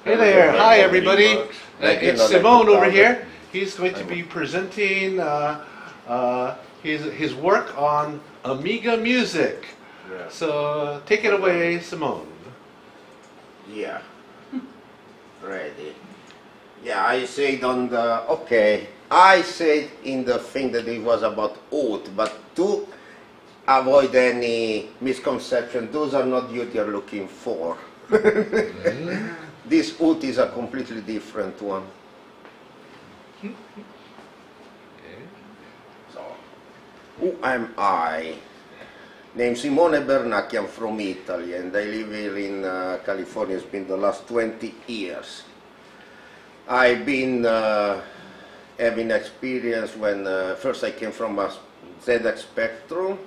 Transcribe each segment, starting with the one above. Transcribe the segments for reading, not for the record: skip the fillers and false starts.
Hey there, hi everybody. It's Simone over here. He's going to be presenting his work on Amiga music. Yeah. So take it away, Simone. Yeah. Ready. Yeah, I said on the, okay, I said in the thing that it was about oud, but to avoid any misconception, those are not what you're looking for. This oud is a completely different one. So, who am I? Named Simone Bernacchia, I'm from Italy, and I live here in California. It's been the last 20 years. I've been having experience when first I came from a ZX Spectrum.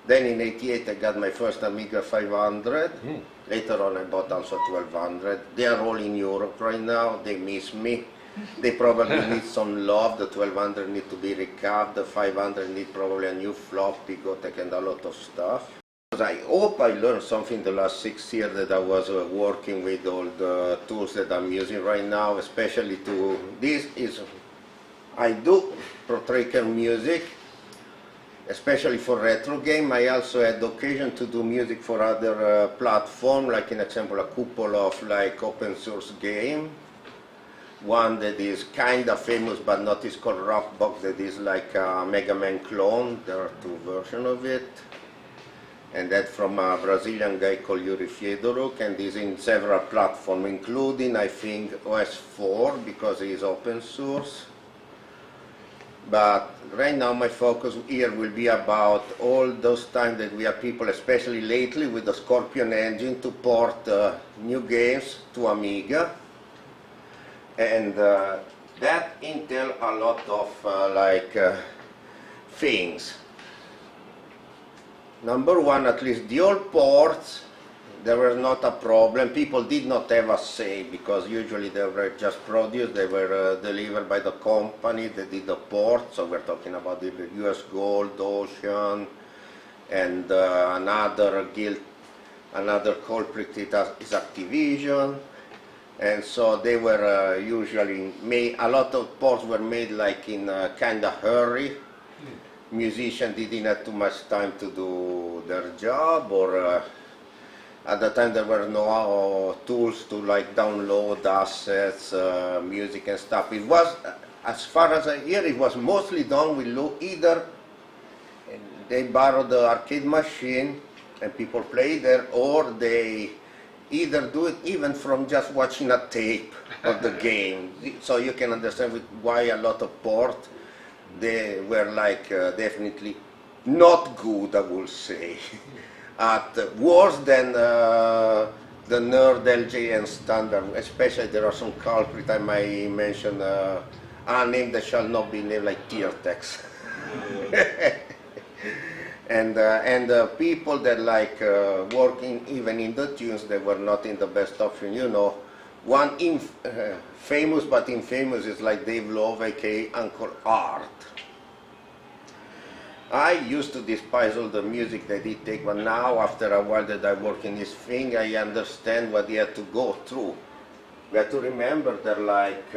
Then in '88 I got my first Amiga 500. Later on I bought also 1200. They are all in Europe right now. They miss me. They probably need some love. The 1200 need to be recapped. The 500 need probably a new floppy, Gotek, and a lot of stuff. I hope I learned something the last 6 years that I was working with all the tools that I'm using right now, especially to, this is, I do pro-tracker music, especially for retro game. I also had the occasion to do music for other platforms, like in example a couple of like open source game. One that is kind of famous but not, is called Rockbox, that is like a Mega Man clone. There are two versions of it. And that from a Brazilian guy called Yuri Fiedoruk, and is in several platforms, including I think OS4 because it is open source. But right now my focus here will be about all those times that we have people, especially lately with the Scorpion engine, to port new games to Amiga. And that entails a lot of things. Number one, at least the old ports, there was not a problem. People did not have a say because usually they were just produced, they were delivered by the company that did the port. So we're talking about the US Gold, Ocean, and another culprit is Activision. And so they were usually made, a lot of ports were made like in kind of hurry. Musicians didn't have too much time to do their job, or at the time there were no tools to like download assets, music and stuff. It was, as far as I hear, it was mostly done with either they borrowed the arcade machine and people play there, or they either do it even from just watching a tape of the game. So you can understand why a lot of ports, they were like definitely not good, I would say. At worse than the Nerd LJN standard, especially there are some culprits I might mention, a name that shall not be named, like Tiertex. and people that like working even in the tunes, they were not in the best option, you know. One famous but infamous is like Dave Love, aka Uncle Art. I used to despise all the music that he take, but now after a while that I work in this thing, I understand what he had to go through. We have to remember that like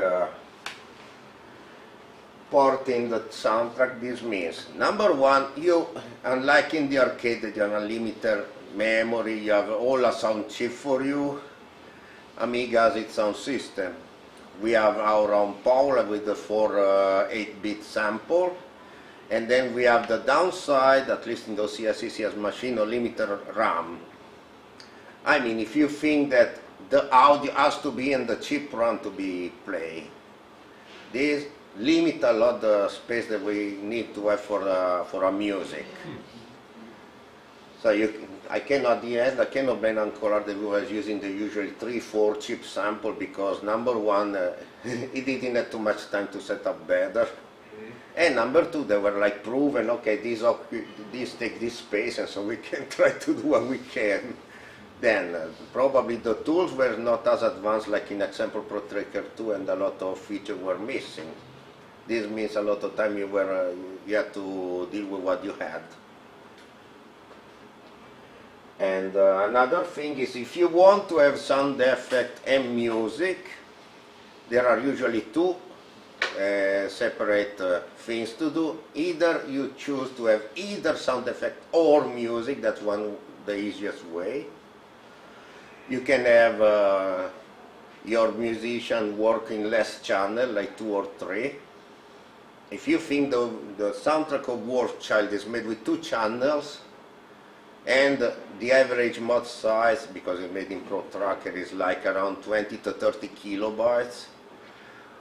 porting the soundtrack, this means, number one, you, unlike in the arcade that you have unlimited memory, you have all a sound chip for you. Amiga has its own system. We have our own power with the 8-bit sample, and then we have the downside, at least in those CSCS machine, or limited RAM. I mean, if you think that the audio has to be in the chip run to be played, this limit a lot the space that we need to have for a music. So I cannot blame Uncle Art that we was using the usually 3-4 chip sample, because number one, it didn't have too much time to set up better. And number two, they were like proven, okay, these take this space, and so we can try to do what we can. Then probably the tools were not as advanced like in example Pro-Tracker 2, and a lot of features were missing. This means a lot of time you had to deal with what you had. And another thing is, if you want to have sound effect and music, there are usually two separate things to do. Either you choose to have either sound effect or music, that's the easiest way. You can have your musician work in less channel, like 2 or 3. If you think the soundtrack of Warchild is made with 2 channels, and the average mod size, because it's made in Pro Tracker, is like around 20 to 30 kilobytes.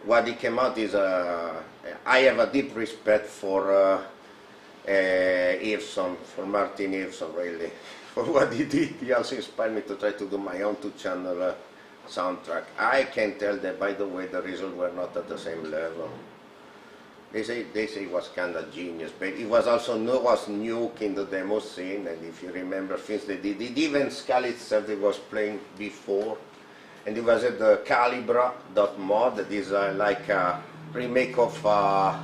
What it came out is, I have a deep respect for Irvson, for Martin Irvson, really, for what he did. He also inspired me to try to do my own 2-channel soundtrack. I can tell that, by the way, the results were not at the same level. They say it was kind of genius, but it was also nuke in the demo scene, and if you remember things they did, even Skull itself they was playing before, and it was at the Calibra.mod, that is like a remake of a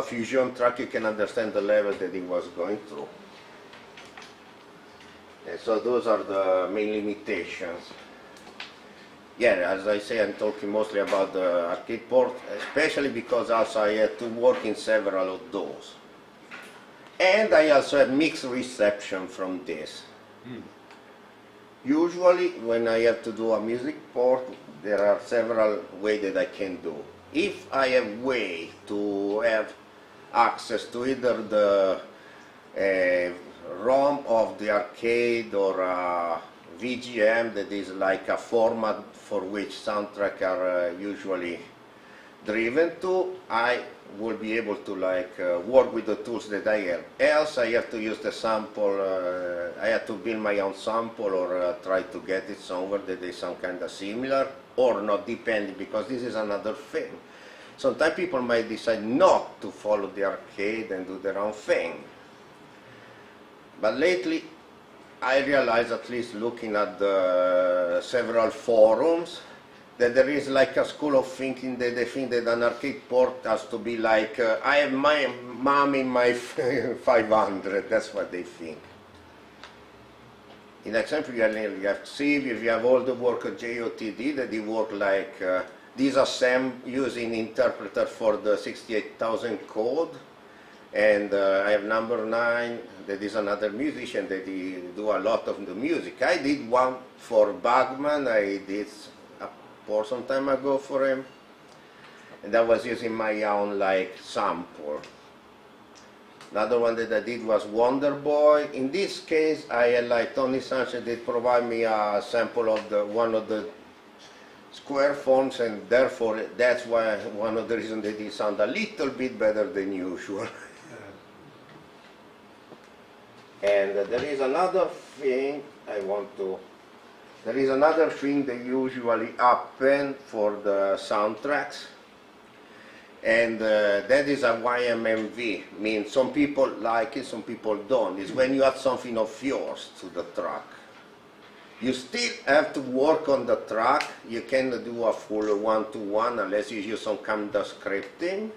fusion track. You can understand the level that it was going through. And so those are the main limitations. Yeah, as I say, I'm talking mostly about the arcade port, especially because also I had to work in several of those. And I also have mixed reception from this. Usually, when I have to do a music port, there are several ways that I can do. If I have way to have access to either the ROM of the arcade or VGM, that is like a format for which soundtracks are usually driven to, I will be able to work with the tools that I have. Else I have to use the sample, I have to build my own sample or try to get it somewhere that is some kind of similar, or not, depending, because this is another thing. Sometimes people might decide not to follow the arcade and do their own thing. But lately, I realized, at least looking at the several forums, that there is like a school of thinking that they think that an arcade port has to be like, I have my mom in my 500, that's what they think. In example, you have Civ, if you have all the work of JOTD, that they work like disassemble using interpreter for the 68,000 code. And I have number 9, that is another musician that he do a lot of the music. I did one for Bagman, I did a port some time ago for him. And I was using my own sample. Another one that I did was Wonder Boy. In this case, I had Tony Sanchez did provide me a sample of one of the square fonts, and therefore that's why one of the reasons that it sound a little bit better than usual. And there is another thing there is another thing that usually happen for the soundtracks, and that is a YMMV. Means some people like it, some people don't. It's when you add something of yours to the track. You still have to work on the track. You cannot do a full one-to-one unless you use some kind of scripting.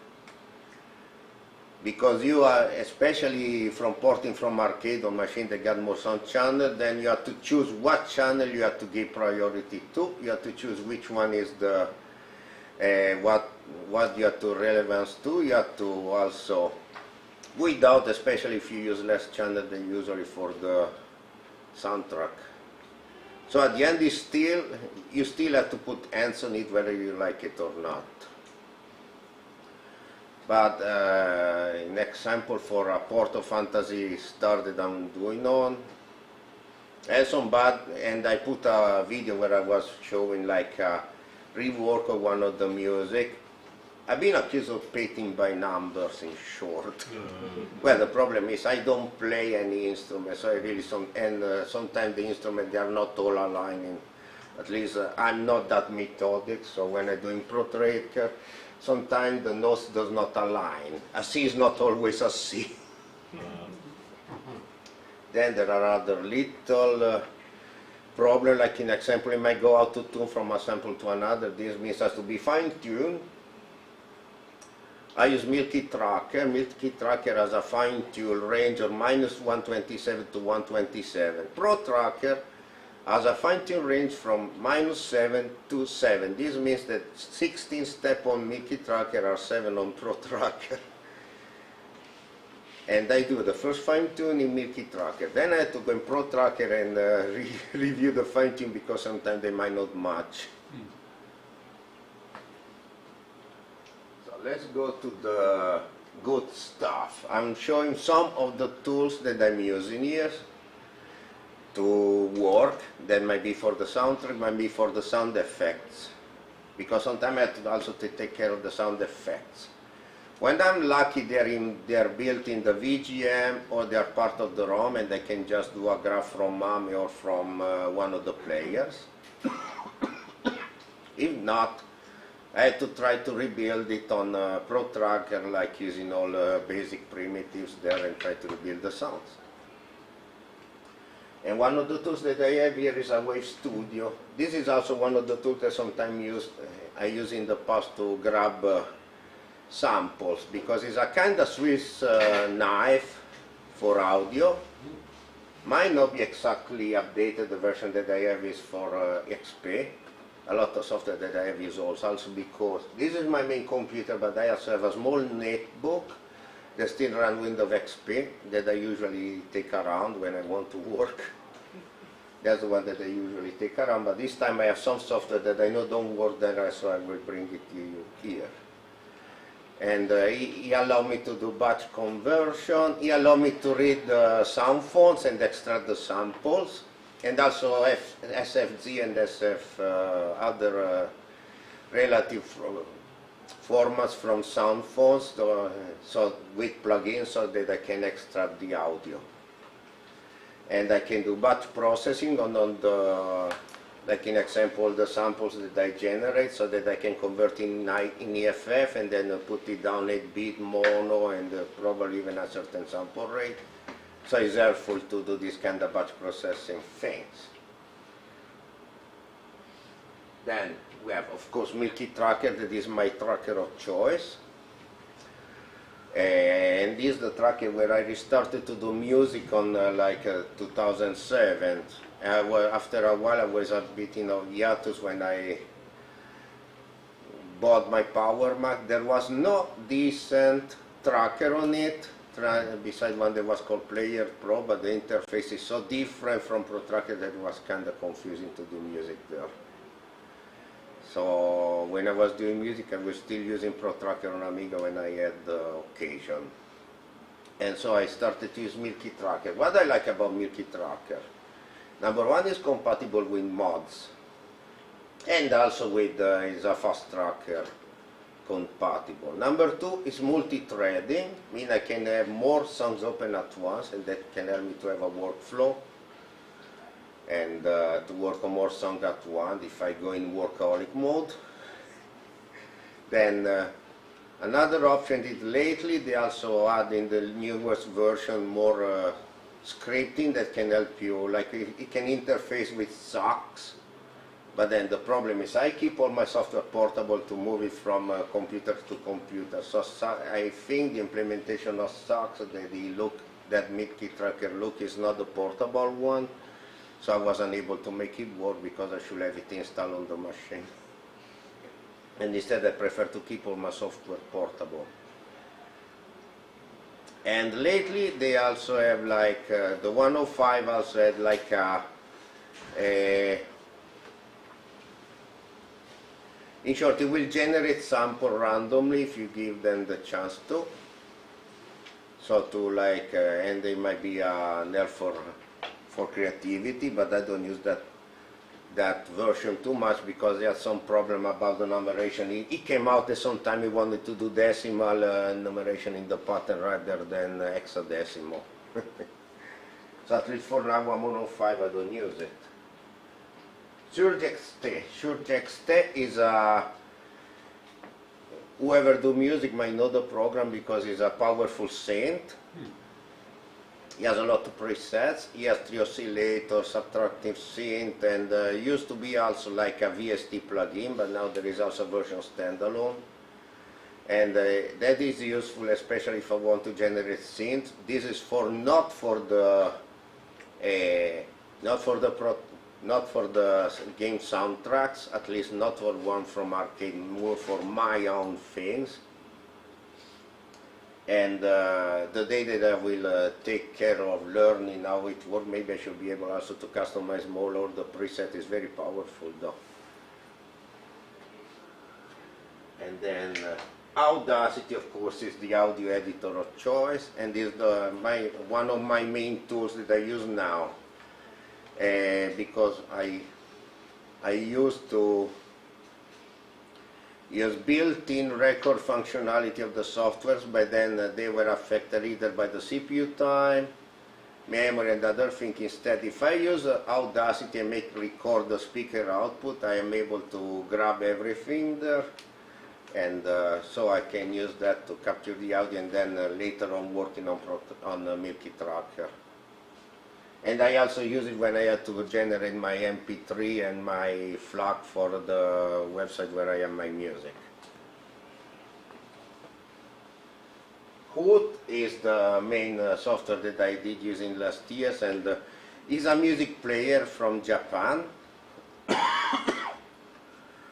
Because you are, especially from porting from arcade or machine that got more sound channel, then you have to choose what channel you have to give priority to. You have to choose which one is the what you have to relevance to. You have to also, without, especially if you use less channel than usually for the soundtrack. So at the end, you still have to put hands on it whether you like it or not. But an example for a Port of Fantasy Star that I'm doing on, and I put a video where I was showing like a rework of one of the music. I've been accused of painting by numbers, in short. Well, the problem is I don't play any instrument, so I really sometimes the instruments they are not all aligning. At least I'm not that methodic, so when I'm doing Pro Tracker, sometimes the notes does not align. A C is not always a C. Then there are other little problems, like in example, it might go out to tune from a sample to another. This means it has to be fine-tuned. I use Milky Tracker. Milky Tracker has a fine tune range of minus 127 to 127. Pro Tracker has a fine tune range from minus 7 to 7. This means that 16 steps on Milky Tracker are 7 on Pro Tracker. And I do the first fine tune in Milky Tracker. Then I have to go in Pro Tracker and review the fine tune because sometimes they might not match. So let's go to the good stuff. I'm showing some of the tools that I'm using here to work. That might be for the soundtrack, might be for the sound effects. Because sometimes I have to also take care of the sound effects. When I'm lucky, they're built in the VGM or they're part of the ROM and I can just do a graph from MAME or from one of the players. If not, I had to try to rebuild it on Pro Tracker, like using all basic primitives there and try to rebuild the sounds. And one of the tools that I have here is a Wave Studio. This is also one of the tools that sometimes I use in the past to grab samples, because it's a kind of Swiss knife for audio. Might not be exactly updated. The version that I have is for XP. A lot of software that I have is also because this is my main computer, but I also have a small netbook that still runs Windows XP that I usually take around when I want to work. That's the one that I usually take around, but this time I have some software that I know don't work there, so I will bring it to you here. And he allowed me to do batch conversion. He allowed me to read the sound fonts and extract the samples, and also SFZ and SF other relative formats from sound fonts, so with plugins, so that I can extract the audio. And I can do batch processing on the, like in example, the samples that I generate, so that I can convert in EFF and then put it down 8-bit mono and probably even a certain sample rate. So it's helpful to do this kind of batch processing things. Then we have, of course, Milky Tracker. That is my tracker of choice. And this is the tracker where I restarted to do music on 2007. After a while I was a bit in a hiatus when I bought my Power Mac. There was no decent tracker on it, besides one that was called Player Pro, but the interface is so different from Pro Tracker that it was kind of confusing to do music there. So when I was doing music, I was still using Pro Tracker on Amiga when I had the occasion. And so I started to use Milky Tracker. What I like about Milky Tracker, number one, is compatible with mods. And also with is a fast tracker compatible. Number two is multi-threading, meaning I can have more songs open at once, and that can help me to have a workflow and to work on more songs at once if I go in workaholic mode. Then another option is lately they also add in the newest version more scripting that can help you, like it can interface with SOCs. But then the problem is I keep all my software portable to move it from computer to computer. So I think the implementation of SOCs, that Milky Tracker look is not the portable one. So I wasn't able to make it work because I should have it installed on the machine. And instead I prefer to keep all my software portable. And lately they also have like, the 105 also had like in short, it will generate sample randomly if you give them the chance to. So to like, and they might be there for creativity, but I don't use that version too much because there had some problem about the numeration. It came out that sometime he wanted to do decimal numeration in the pattern rather than hexadecimal. So at least for now, 105 I don't use it. SurgeXT is whoever do music might know the program because it's a powerful synth. He has a lot of presets. He has 3 oscillators, subtractive synth, and used to be also like a VST plugin, but now there is also a version standalone. and that is useful, especially if I want to generate synths. This is for not for the game soundtracks, at least not for one from arcade, more for my own things. And the day that I will take care of learning how it works, maybe I should be able also to customize more, or the preset is very powerful though. And then Audacity, of course, is the audio editor of choice, and is one of my main tools that I use now, because I used to use built-in record functionality of the softwares, but then they were affected either by the CPU time, memory, and other things. Instead, if I use Audacity and record the speaker output, I am able to grab everything there. And so I can use that to capture the audio, and then later on working on Milky Tracker. And I also use it when I had to generate my MP3 and my FLAC for the website where I have my music. Hoot is the main software that I did using last years, and is a music player from Japan.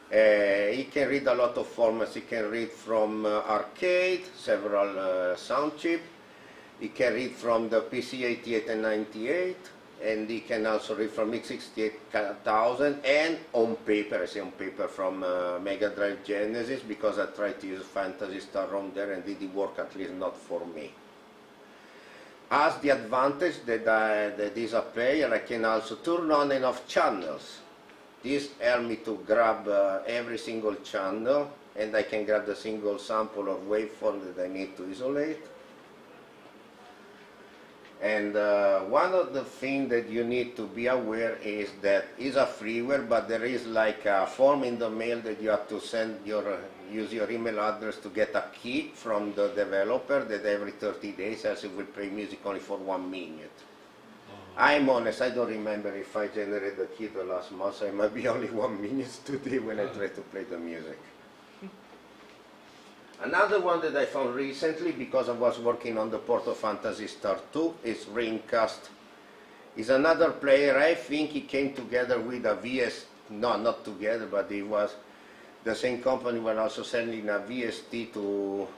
He can read a lot of formats. He can read from arcade, several sound chips. He can read from the PC-88 and 98, and he can also read from X68000 and on paper. I say on paper from Mega Drive Genesis, because I tried to use Phantasy Star ROM there and it didn't work, at least not for me. As the advantage that is a player, I can also turn on and off channels. This helps me to grab every single channel, and I can grab the single sample or waveform that I need to isolate. And one of the things that you need to be aware is that it's a freeware, but there is like a form in the mail that you have to send use your email address to get a key from the developer, that every 30 days, else it will play music only for 1 minute. I'm honest, I don't remember if I generated the key the last month, so it might be only 1 minute today when I try to play the music. Another one that I found recently, because I was working on the port of Phantasy Star 2, is Ringcast. Is another player. I think he came together with a no, not together, but it was the same company were also selling a VST to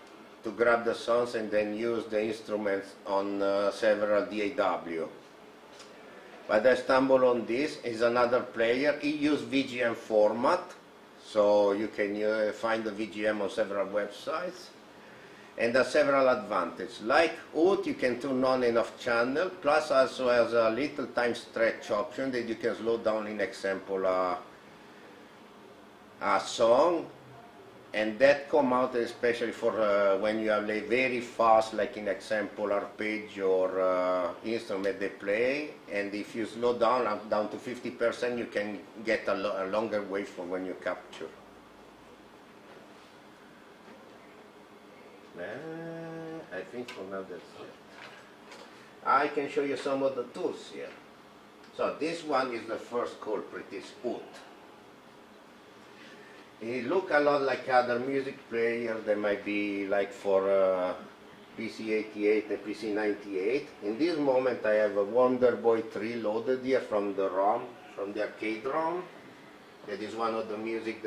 grab the songs and then use the instruments on several DAW. But I stumbled on this. Is another player. He used VGM format, so you can find the VGM on several websites, and there are several advantages. Like Hoot, you can turn on and off channel, plus also has a little time stretch option that you can slow down, in example, a song, and that come out especially for when you have very fast, like in example, arpeggio or instrument they play, and if you slow down to 50%, you can get a longer waveform when you capture. I think for now that's it. I can show you some of the tools here. So this one is the first culprit, is Hoot. It looks a lot like other music players. They might be like for PC-88 and PC-98. In this moment I have a Wonder Boy 3 loaded here from the ROM, from the arcade ROM. That is one of the music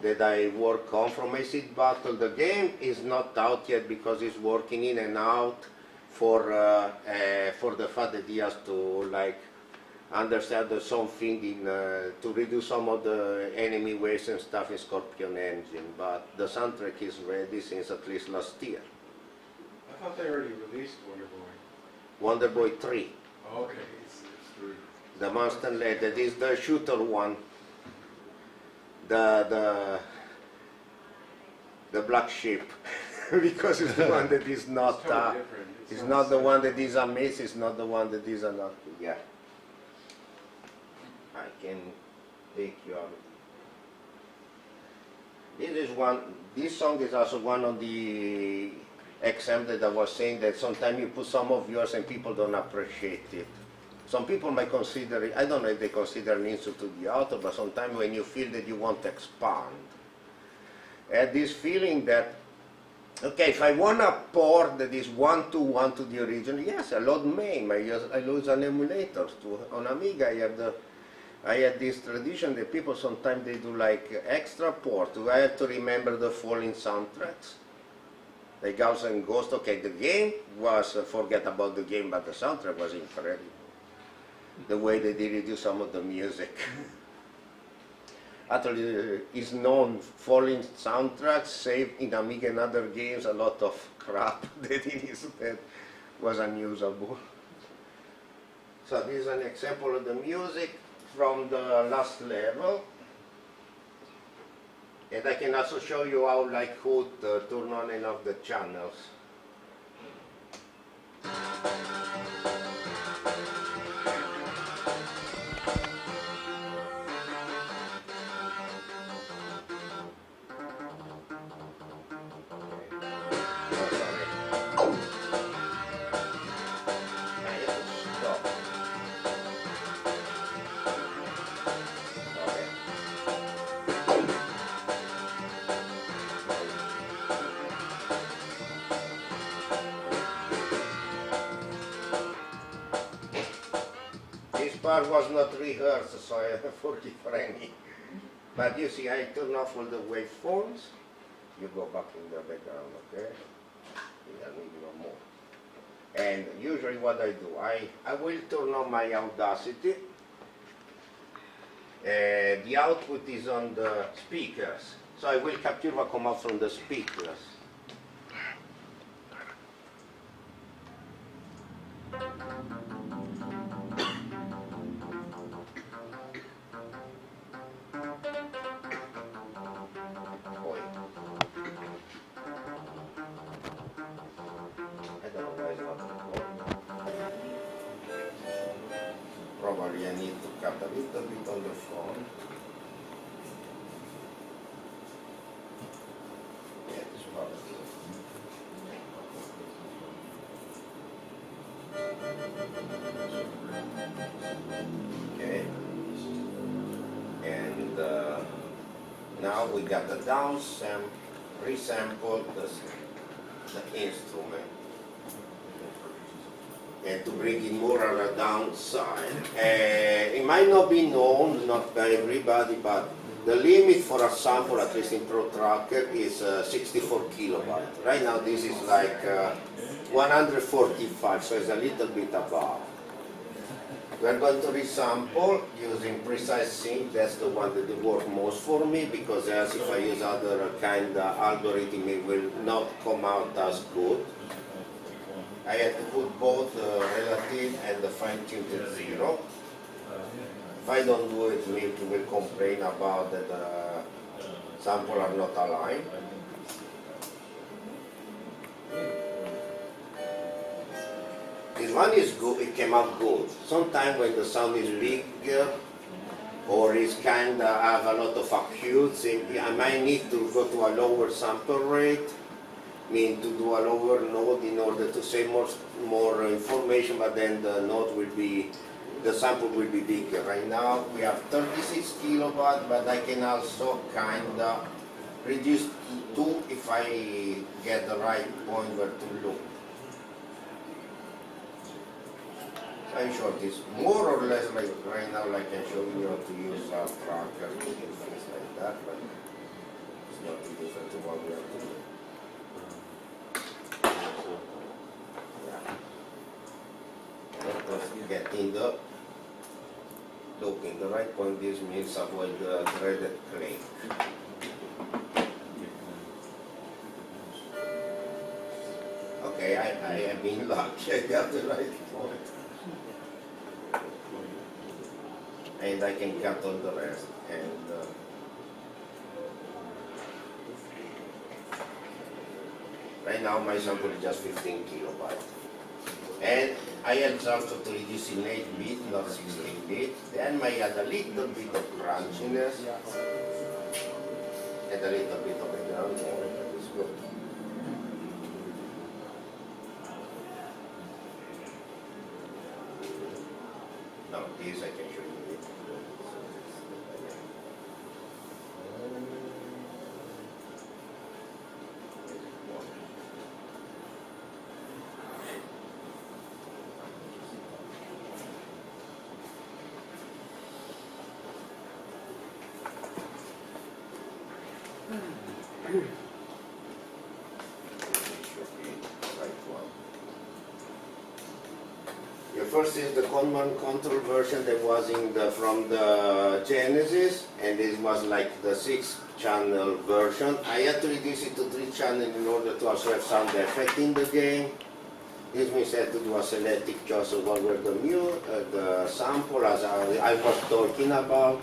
that I work on from Acid Battle. The game is not out yet because it's working in and out for the fact that he has to like understand something to reduce some of the enemy waves and stuff in Scorpion Engine, but the soundtrack is ready since at least last year. I thought they already released Wonder Boy. Wonder Boy 3. Oh, okay, it's 3. The Monster Lad, that is the shooter one. The black sheep, because it's the one that is not. It's totally different. It's not the one that is a miss. It's not the one that is a not. Yeah. I can take you out. This song is also one of the examples that I was saying, that sometimes you put some of yours and people don't appreciate it. Some people might consider it, I don't know if they consider an insult to the author, but sometimes when you feel that you want to expand, I had this feeling that, okay, if I want to port this 1-to-1 to the original, yes, I load MAME, I use an emulator. On Amiga, I had this tradition that people sometimes they do like extra port. I have to remember the following soundtracks. The Ghosts and Ghost, okay, the game was, forget about the game, but the soundtrack was incredible. The way they did do some of the music. Actually, is known following soundtracks, saved in Amiga and other games, a lot of crap that instead was unusable. So this is an example of the music from the last level. And I can also show you how like could turn on and off the channels. This part was not rehearsed, so I forgive any. But you see, I turn off all the waveforms. You go back in the background, okay? You don't need no more. And usually what I do, I will turn on my Audacity. The output is on the speakers. So I will capture what comes out from the speakers. Probably I need to cut a little bit on the phone. Yeah, this probably. Okay. And now we got the resample the instrument. And to bring it more on the downside. It might not be known, not by everybody, but the limit for a sample, at least in ProTracker, is 64 kilobytes. Right now this is like 145, so it's a little bit above. We're going to resample using precise sync. That's the one that works most for me, because as if I use other kind of algorithm, it will not come out as good. I had to put both the relative and the fine-tuned at 0. If I don't do it, Milky will complain about that the samples are not aligned. This one is good, it came out good. Sometimes when the sound is bigger or is kind of have a lot of acutes, I might need to go to a lower sample rate. Mean to do a lower node in order to save more information, but then the sample will be bigger. Right now we have 36 kilobytes, but I can also kind of reduce to 2 if I get the right point where to look. So I'm sure this more or less like right now, like I show you how to use our tracker and things like that, but it's not too different to what we have to do. Get in the look in the right point. This means avoid the dreaded click. Okay, I have been lucky. I got the right point, and I can cut all the rest. And right now my sample is just 15 kilobytes. And I had also to reduce in 8-bit, not 16-bit. Then I had a little bit of crunchiness and a little bit of background noise. That is good. Now this I can show you. The first is the command control version that was from the Genesis, and this was like the 6-channel version. I had to reduce it to 3 channels in order to also have sound effect in the game. This means I had to do a selective choice of what were the sample, as I was talking about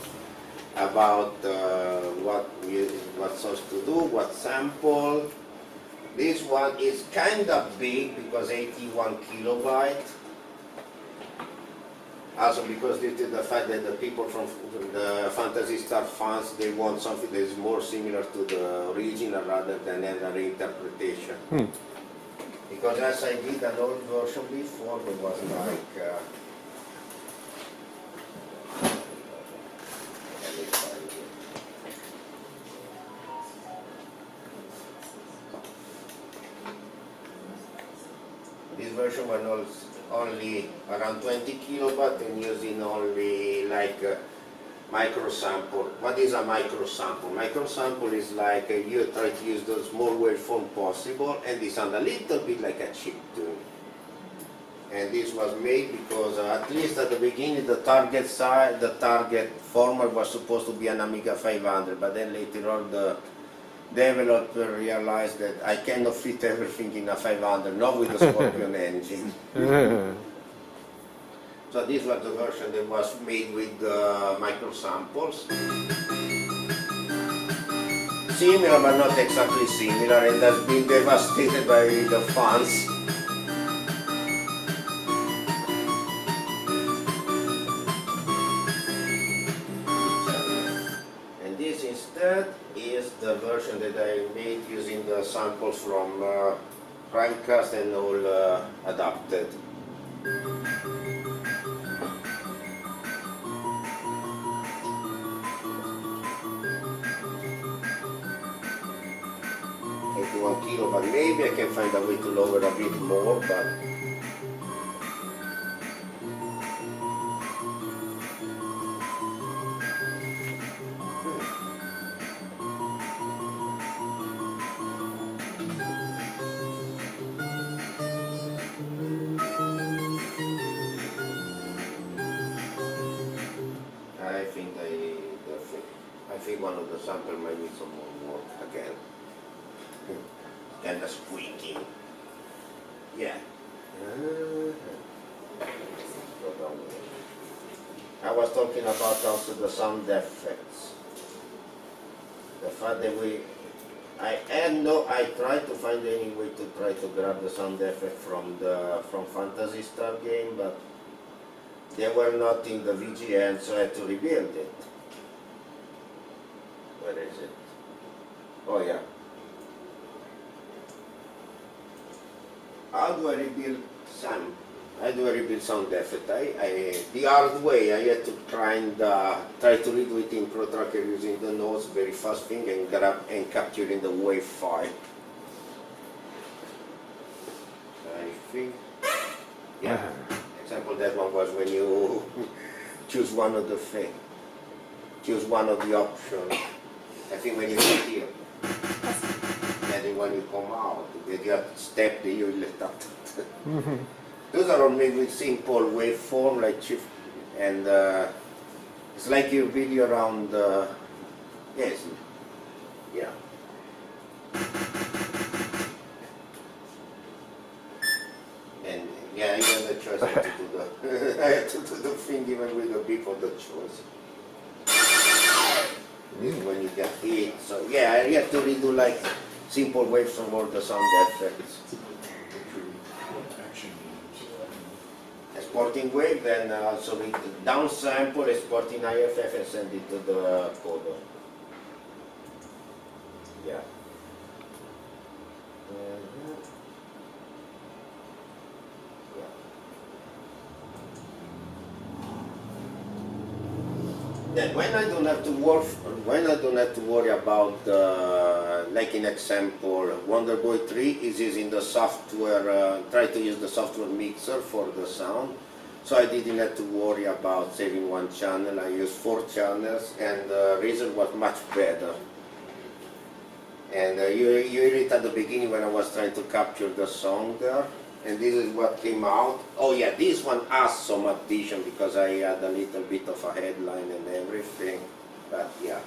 what's supposed to do, what sample. This one is kind of big because 81 kilobyte. Also because due to the fact that the people from the Phantasy Star fans, they want something that is more similar to the original rather than an reinterpretation. Because as I did an old version before, there was like let me find it. This version was only around 20 kilobyte and using only like micro sample. What is a micro sample? Micro sample is like you try to use the small waveform possible, and they sound a little bit like a chip tune. And this was made because at least at the beginning the target size, the target format was supposed to be an Amiga 500, but then later on the developer realized that I cannot fit everything in a 500, not with the Scorpion engine. So this was the version that was made with micro samples. Similar but not exactly similar, and has been devastated by the fans. And this instead is the version that I made using the samples from Primecast and all adapted. But maybe I can find a way to lower a bit more, but I think one of the samples might need some more work again. And the squeaking. Yeah. I was talking about also the sound effects. The fact that I tried to find any way to try to grab the sound effect from Phantasy Star game, but they were not in the VGN, so I had to rebuild it. Where is it? Oh yeah. How do I rebuild sound? How do I rebuild sound effect? The hard way, I had to try to redo it in ProTracker using the nodes, very fast thing, and grab and capturing the wave file. I think, yeah. Example, that one was when you choose one of the thing, choose one of the options. I think when you get here. And then when you come out, you have to step that you let out. Those are all made with simple waveform, like shift, and it's like your video around. Yes, yeah. And yeah, even the choice I had to do the I had to do the thing even with the beep of the choice. This is when you get hit. So yeah, I had to redo like simple waves from all the sound effects. Exporting wave, then also read the down sample, exporting IFF and send it to the coder. Yeah. Then when I don't have to worry about like in example, Wonder Boy 3 is using the software, try to use the software mixer for the sound. So I didn't have to worry about saving one channel. I used 4 channels, and the result was much better. And you hear it at the beginning when I was trying to capture the song there. And this is what came out. Oh yeah, this one has some addition because I had a little bit of a headline and everything. But yeah.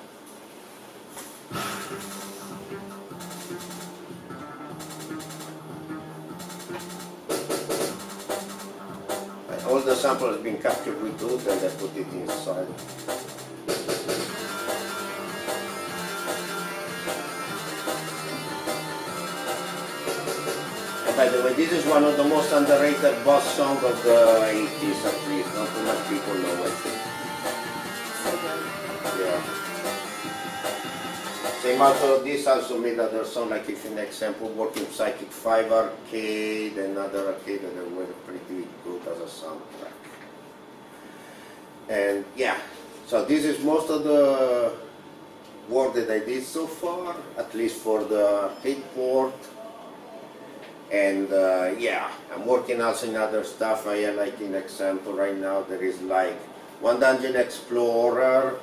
All the sample has been captured with wood and I put it inside. And by the way, this is one of the most underrated boss songs of the 80s at least. Not too much people know it. Yeah. Same author, this also made other songs, like if an example, Working Psychic 5 arcade and other arcade that were pretty good as a soundtrack. And yeah, so this is most of the work that I did so far, at least for the arcade port. And yeah, I'm working also in other stuff. I like an example right now, there is like one Dungeon Explorer,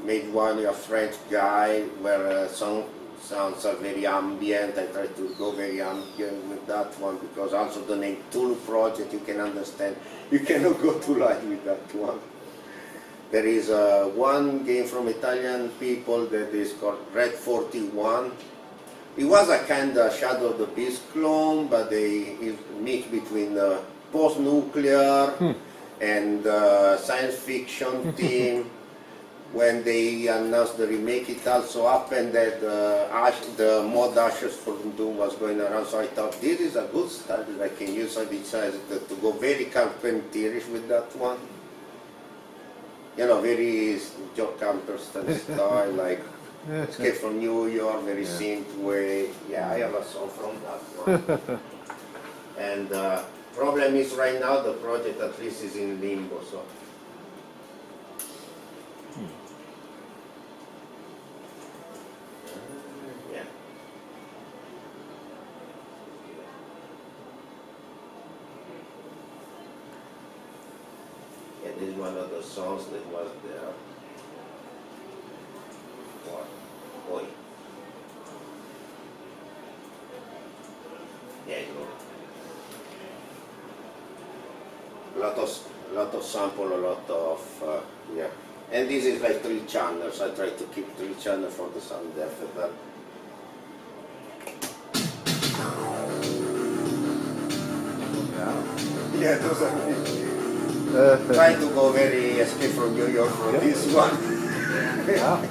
made one a French guy where sounds are very ambient. I try to go very ambient with that one because also the name Tulu Project, you can understand, you cannot go too light with that one. There is one game from Italian people that is called Red 41. It was a kind of Shadow of the Beast clone, but it's mixed between post-nuclear and science fiction theme. When they announced the remake, it also happened that the mod Ashes for Doom was going around, so I thought this is a good style that I can use. I decided to go very Carpentierish with that one. You know, very Joe Camper style, like Escape from New York, very simple way. Yeah, I have a song from that one. And problem is right now the project at least is in limbo, so. Yeah. Yeah, this is one of the songs that was there. Oi. Yeah, you know. Lot of sample, a lot of yeah. And this is like 3 channels. I try to keep 3 channels for the sound effect. But yeah, those are me. Try to go very Escape from New York for this one. Yeah.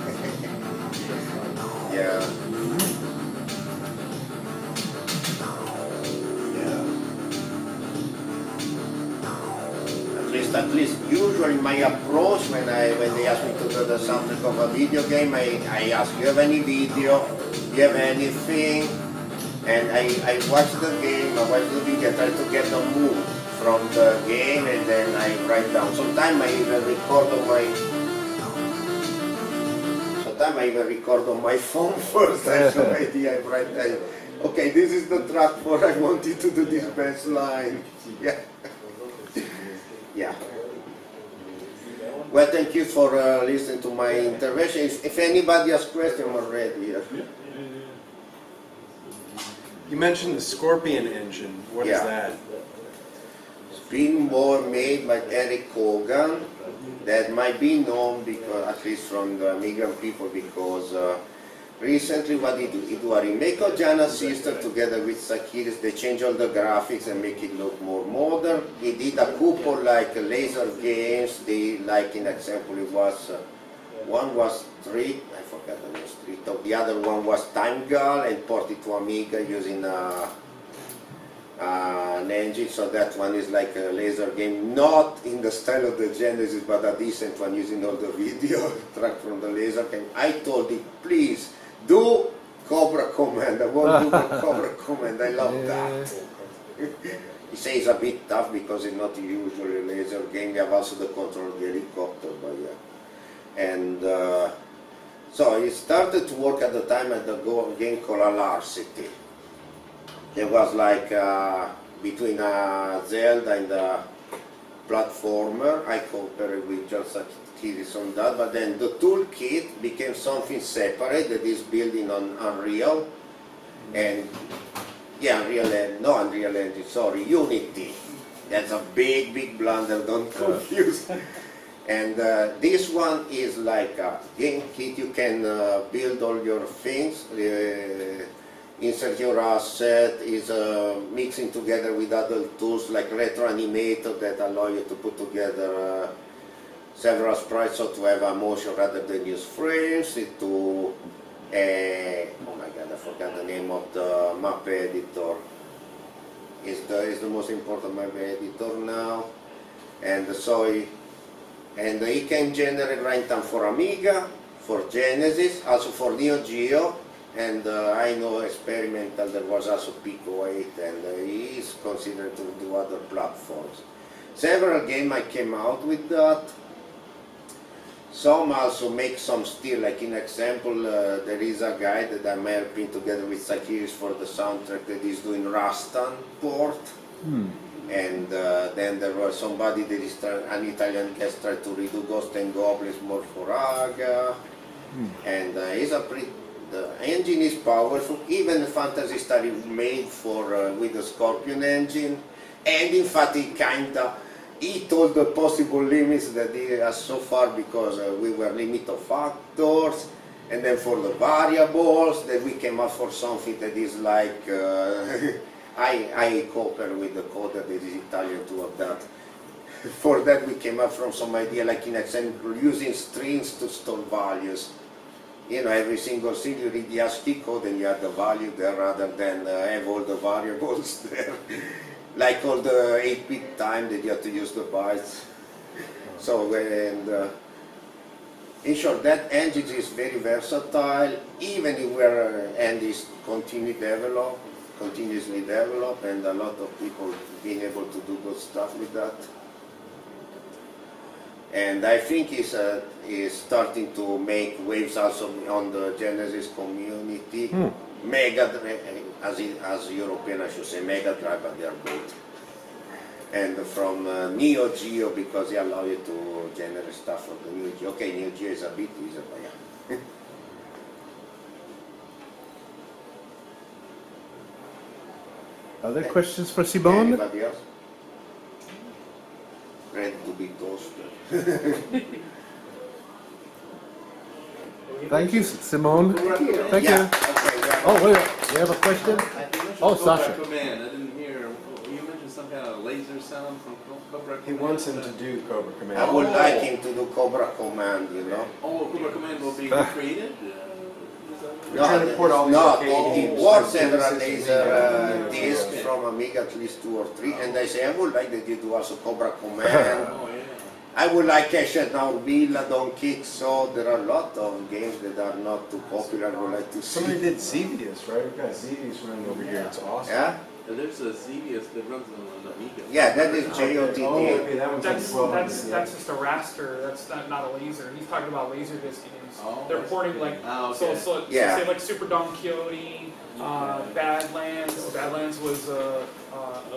At least usually my approach when they ask me to do the soundtrack of a video game, I ask, you have any video, you have anything, and I watch the game, I watch the video, I try to get the mood from the game, and then I write down. Sometimes I even record on my phone first. I have no idea. I write down, okay, this is the track for I wanted to do this bass line. Yeah. Yeah. Well, thank you for listening to my intervention. If anybody has questions, I'm ready here. You mentioned the Scorpion engine. What is that? It's been more made by Eric Hogan. That might be known because, at least from the Amiga people, because recently what he do a remake of Giana Sister together with Sakiris. They change all the graphics and make it look more modern. He did a couple like laser games. They, like in example, it was one was Street, I forgot the name, Street. The other one was Time Girl and ported to Amiga using an engine. So that one is like a laser game, not in the style of the Genesis, but a decent one using all the video track from the laser game. I told him, please, do Cobra Command. I want to do the Cobra Command. I love that. He says it's a bit tough because it's not usually a laser game. You have also the control of the helicopter, but yeah. And so he started to work at the time at the game called Alarcity. It was like between a Zelda and a platformer. I compared it with just theories on that, but then the toolkit became something separate that is building on Unreal, and yeah, Unreal Engine, sorry, Unity. That's a big blunder, don't confuse. And this one is like a game kit. You can build all your things, insert your asset, is mixing together with other tools like Retro Animator that allow you to put together several sprites, so to have a motion rather than use frames, oh my god, I forgot the name of the map editor. Is the most important map editor now, and so it can generate runtime for Amiga, for Genesis, also for Neo Geo, and I know experimental there was also Pico 8, and he is considered to do other platforms. Several games I came out with that. Some also make some still, like in example, there is a guy that I'm helping together with Sakiris for the soundtrack that is doing Rastan port. And then there was somebody that is an Italian guy tried to redo Ghost and Goblins more for Aga. And the engine is powerful. Even Phantasy Star is made for with the Scorpion engine, and in fact it kinda hit all the possible limits that it has so far, because we were limit of factors, and then for the variables that we came up for something that is like I cooperate with the coder that is Italian to have that. For that we came up from some idea, like in example using strings to store values. You know, every single thing you read the ASCII code and you have the value there rather than have all the variables there. Like all the 8-bit time that you have to use the bytes. So, and in short, that engine is very versatile, even if and is continuously developed, and a lot of people being able to do good stuff with that. And I think is starting to make waves also on the Genesis community. As European, I should say Mega Drive, but they are both. And from Neo Geo, because they allow you to generate stuff for the Neo Geo. Okay, Neo Geo is a bit easier, but yeah. Other questions for Simone? Anybody else? Ready to be toasted. Thank you, Simone. Thank Yeah. you. Okay, Oh, wait, you have a question? Oh, Sasha. Command. I didn't hear. You mentioned some kind of laser sound from Cobra Command. He wants him to do Cobra Command. I would like him to do Cobra Command, you know. Oh, Cobra Command will be recreated? We're trying to port all these it arcade was games. several Genesis laser and- discs from Amiga, at least 2 or 3, and I say I would like that you do also Cobra Command. Oh, yeah. I would like Ashen Villa, Don Kick, so there are a lot of games that are not too popular. I would like to see. Somebody did Xevious, right? We've got Xevious running over here. It's awesome. Yeah? And there's a Xevious that runs on an Amiga. Yeah, that is Oh, JOTD. okay, that one's That's on 12. that's just a raster. That's not a laser. He's talking about laser disc games. Oh, They're I porting see. like Okay. so Yeah. say like Super Don Quixote, Badlands. Badlands was a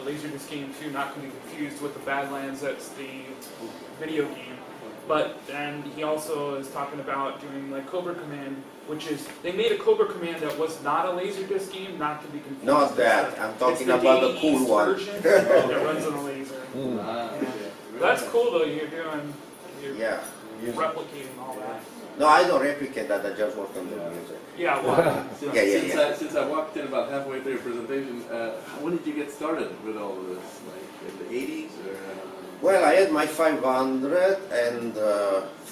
laser disc game too, not to be confused with the Badlands. That's the video game. But and he also is talking about doing like Cobra Command, which is they made a Cobra Command that was not a laser disc game, not to be confused. Not that. It's I'm talking the about the Day cool East one. version that runs on a laser. Ah, okay. That's cool though. You're Yeah. replicating all that. No, I don't replicate that. I just work on the music. Yeah, well, Since I walked in about halfway through your presentation, when did you get started with all of this? Like in the 80s? Or, Well, I had my 500, and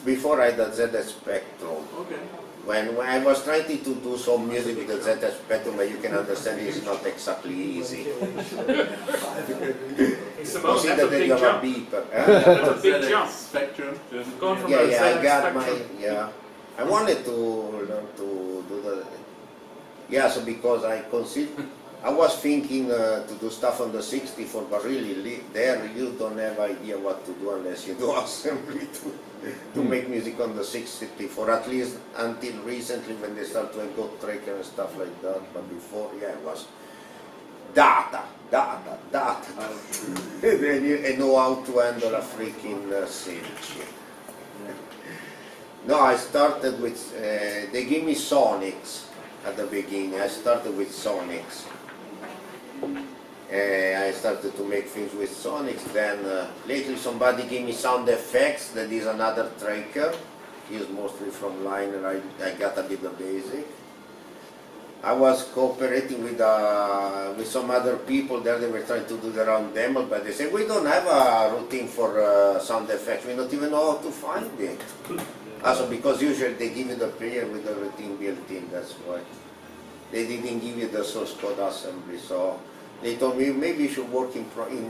before I had the ZX Spectrum. okay. When I was trying to do some music with the ZX Spectrum, but you can understand it's not exactly easy. hey, Simone, that's Consider a that big you have a jump. beeper. That's a big ZX jump. Spectrum. Going from Yeah, a yeah, I ZX got my, Spectrum. yeah. I wanted to learn to do the, yeah, so because I was thinking to do stuff on the 64, but really there you don't have idea what to do unless you do assembly to make music on the 64, at least until recently when they start to go tracker and stuff like that, but before, yeah, it was data. And know how to handle a freaking sync. No, I started with, they gave me Sonics at the beginning. I started with Sonics. I started to make things with Sonics. Then lately somebody gave me Sound Effects. That is another tracker. Used mostly from line, and I got a bit of basic. I was cooperating with some other people there. They were trying to do their own demo, but they said, we don't have a routine for sound effects. We don't even know how to find it. Also, because usually they give you the player with the routine built in, that's why. They didn't give you the source code assembly, so they told me maybe you should work in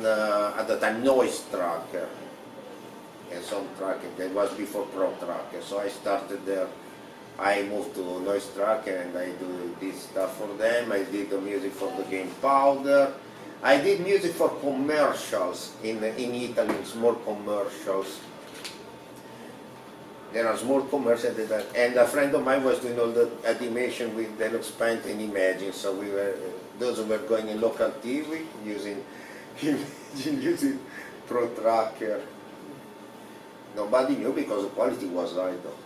at the time, Noise Tracker. And some tracking, that was before Pro Tracker, so I started there. I moved to Noise Tracker and I did stuff for them. I did the music for the game Powder. I did music for commercials in Italy, small commercials. There are small commercials, and a friend of mine was doing all the animation with Deluxe Paint and Imagine, so we were, those were going in local TV using Imagine, using Pro Tracker. Nobody knew because the quality was high though.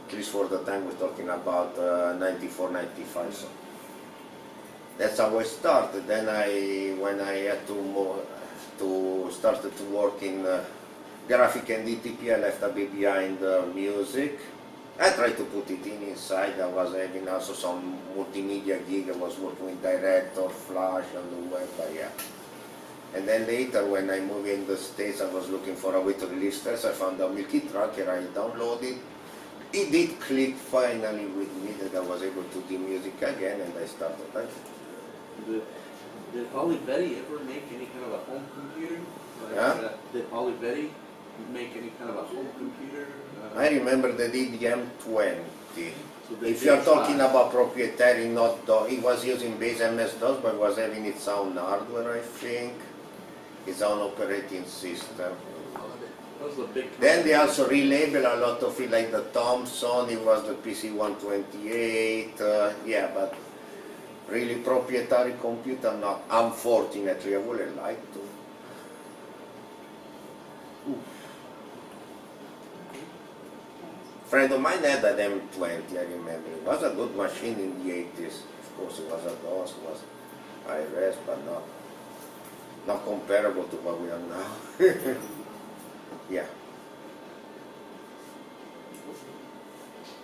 At least for the time we're talking about 94, 95. So that's how I started. Then when I had to started to work in graphic and DTP, I left a bit behind music. I tried to put it inside. I was having also some multimedia gig. I was working with Director, Flash on the web, but yeah. And then later, when I moved in the States, I was looking for a way to release tests. I found a Milky Tracker, I downloaded. It did click finally with me that I was able to do music again, and I started. Did Olivetti ever make any kind of a home computer? Yeah? Did Olivetti make any kind of a home computer? I remember they did the M20. So If you're talking about proprietary, not DOS, it was using base MS-DOS, but was having its own hardware, I think, its own operating system. That was a big Then they also relabel a lot of it, like the Thomson, it was the PC-128, yeah, but really proprietary computer, not. Unfortunately, I would have liked to. Friend of mine had an M20, I remember. It was a good machine in the 80s. Of course, it was a DOS, it was IRS, but not comparable to what we are now. Yeah.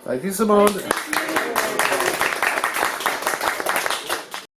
Thank you, Simone.